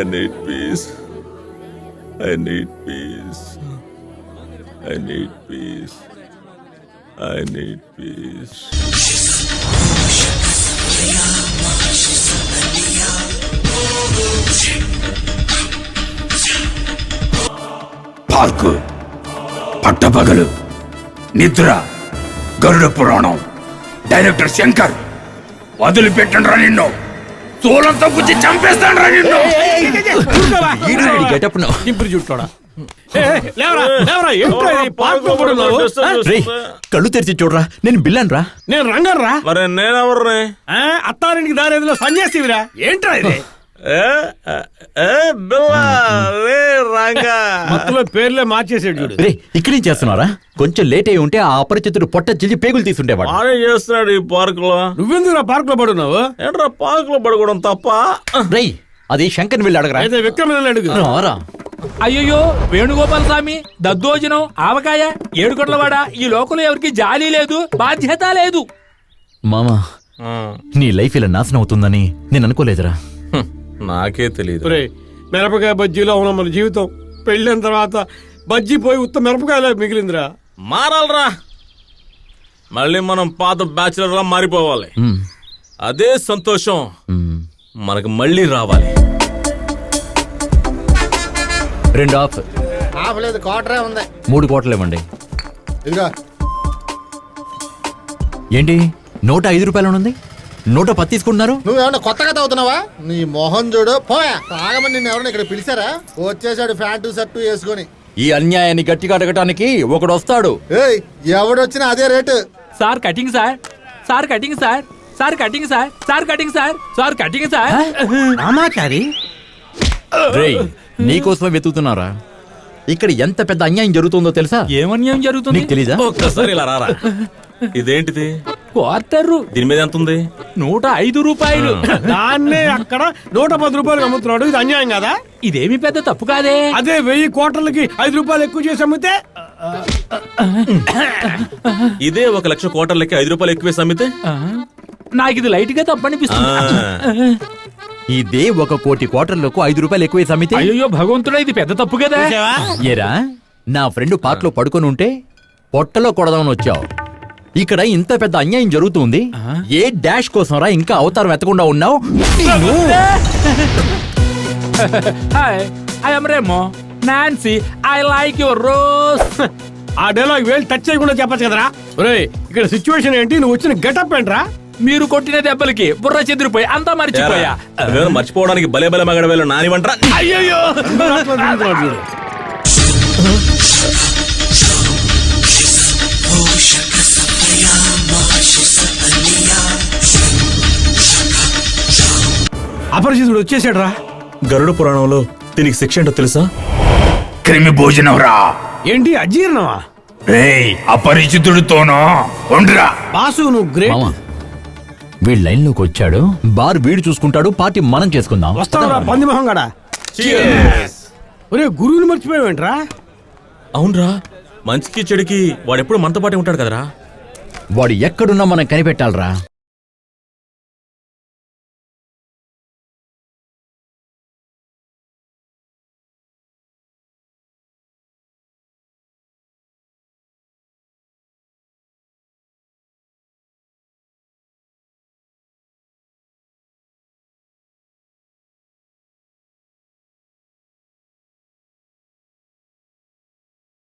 need peace. I need peace. I need peace. I need peace. Park పట్టపగలు నిద్ర గరుడ పురాణం director Shankar వదిలిపెట్టండ్రా నిన్ను తోలంతో గుచ్చి చంపేస్తాడ్రా నిన్ను కళ్ళు తెరిచి చూడరా, నేను బిల్లాను రా. నేను రంగన్ రా. మరి నేనెవర్రా? అత్తారింటికి దారేదిలో సన్యాసివిరా. ఏంట్రా ఇది? మొత్తంలో పేర్లే మార్చేసాడు చూడు. రే, ఇక్కడి నుంచి చేస్తున్నారా? కొంచెం లేట్ అయి ఉంటే ఆ అపరిచితుడు పొట్ట చిల్లి పేగులు తీసుండేవాడు. ఆడే చేస్తున్నాడు ఈ పార్క్ లో. నువ్వెందుకు పార్క్ లో పడున్నావు? ఏంట్రా పార్క్ లో పడుకోవడం తప్ప? రేయ్, అది శంకర్ వెళ్ళి అడగరా. అయితే విక్రమ్ అడుగు. అయ్యయ్యో, వేణుగోపాల స్వామి, దద్దోజనం, ఆవకాయ, ఏడుకొండలవాడ, ఈ లోకంలో ఎవరికి జాలి లేదు, బాధ్యత లేదు. మామా, నీ లైఫ్ ఇలా నాశనం అవుతుందని నేను అనుకోలేదురా. నాకే తెలియదు. మిరపకాయ బజ్జీలో ఉన్న మన జీవితం పెళ్ళిన తర్వాత బజ్జీ పోయి ఉత్త మిరపకాయలా మిగిలిందిరా. మారాలరా, మళ్ళీ మనం పాత బ్యాచులర్ లా మారిపోవాలి. అదే సంతోషం మనకు మళ్ళీ రావాలి. 2 ఆఫ్. లేదు, క్వార్టరే ఉంది. 3 క్వార్టర్లు ఇవ్వండి. ఇదిగో. ఏంటి నోట 5 రూపాయలు ఉంది, నోట 10 తీసుకుంటున్నారు? నువ్వేమన్నా కొత్తగా తాగుతున్నావా? నీ మొహం చూడు. పోయా తాగమని నిన్ను ఎవరైనా ఇక్కడ పిలిచారా? వచ్చేసాడు ప్యాంటు షర్టు వేసుకొని. ఈ అన్యాయాన్ని గట్టిగా అడగటానికి ఒకడు వస్తాడు. ఏయ్, ఎవడొచ్చినా అదే rate. Sir cutting sir, sir cutting sir, sir cutting sir, sir cutting sir, sir cutting sir. Ramachari, రేయ్, నీకోసమే వెతుకుతున్నారా? ఇక్కడ ఎంత పెద్ద అన్యాయం జరుగుతుందో తెలుసా? ఏమన్యాయం జరుగుతుంది నీకు తెలీదా? ఒక్కసారి ఇలా రారా. ఇదేంటిది? క్వార్టరు. దీని మీద ఎంత ఉంది? 105 రూపాయలు. దాన్నే అక్కడ 110 రూపాయలు అమ్ముతున్నాడు. ఇది అన్యాయం కదా? ఇదేమి పెద్ద తప్పు కాదే. అదే 1000 క్వార్టర్లకి 5 రూపాయలు ఎక్కువ చేసి అమ్మితే? ఇదే 1,00,000 క్వార్టర్లకి 5 రూపాయలు ఎక్కువ అమ్మితే? నాకు ఇది లైట్ గా తప్పనిపిస్తుంది. ఇదే 1 కోటి క్వార్టర్లకు 5 రూపాయలు ఎక్కువ అమ్మితే? అయ్యో భగవంతుడా, ఇది పెద్ద తప్పు కదా. ఏరా, నా ఫ్రెండ్ పార్క్ లో పడుకొని ఉంటే పొట్టలో కొడదామని వచ్చావు. ఇక్కడ ఇంత పెద్ద అన్యాయం జరుగుతుంది. ఏ డాష్ కోసం రా ఇంకా అవతారం ఎత్తకుండా ఉన్నావు? Hi, I am Remo. Nancy, I like your rose. ఆ డైలాగ్ వేలు టచ్ చేయకుండా చెప్పచ్చు కదరా. ఒరేయ్, ఇక్కడ సిచ్యువేషన్ ఏంటి? నువ్వు వచ్చిన గెటప్ ఏంట్రా? మీరు కొట్టిన దెబ్బలకి బుర్ర చెదిరిపోయి అంతా మర్చిపోయా. మర్చిపోవడానికి భలే భలే మగడ వేలు నానివంటరా. అయ్యో, అపరిచితుడు వచ్చేసాడు రా. గరుడ పురాణంలో దీనికి శిక్ష ఏంటో తెలుసా? క్రిమి భోజనం రా. ఏంటి అజీర్ణమా? రేయ్, అపరిచితుడితోనో ఉండరా. బాసు, నువ్వు గ్రేట్. మామా, వీడి లైన్ లోకి వచ్చాడు. బార్ వీడు చూసుకుంటాడు, పార్టీ మనం చేసుకుందాం. వస్తావరా పంది మొహం గడా. ఒరే, గురువుని మర్చిపోయావేంట్రా? అవునరా, మంచికి చెడుకి వాడెప్పుడు మనతో పాటే ఉంటాడు కదరా. వాడు ఎక్కడున్నా మనం కనిపెట్టాలరా.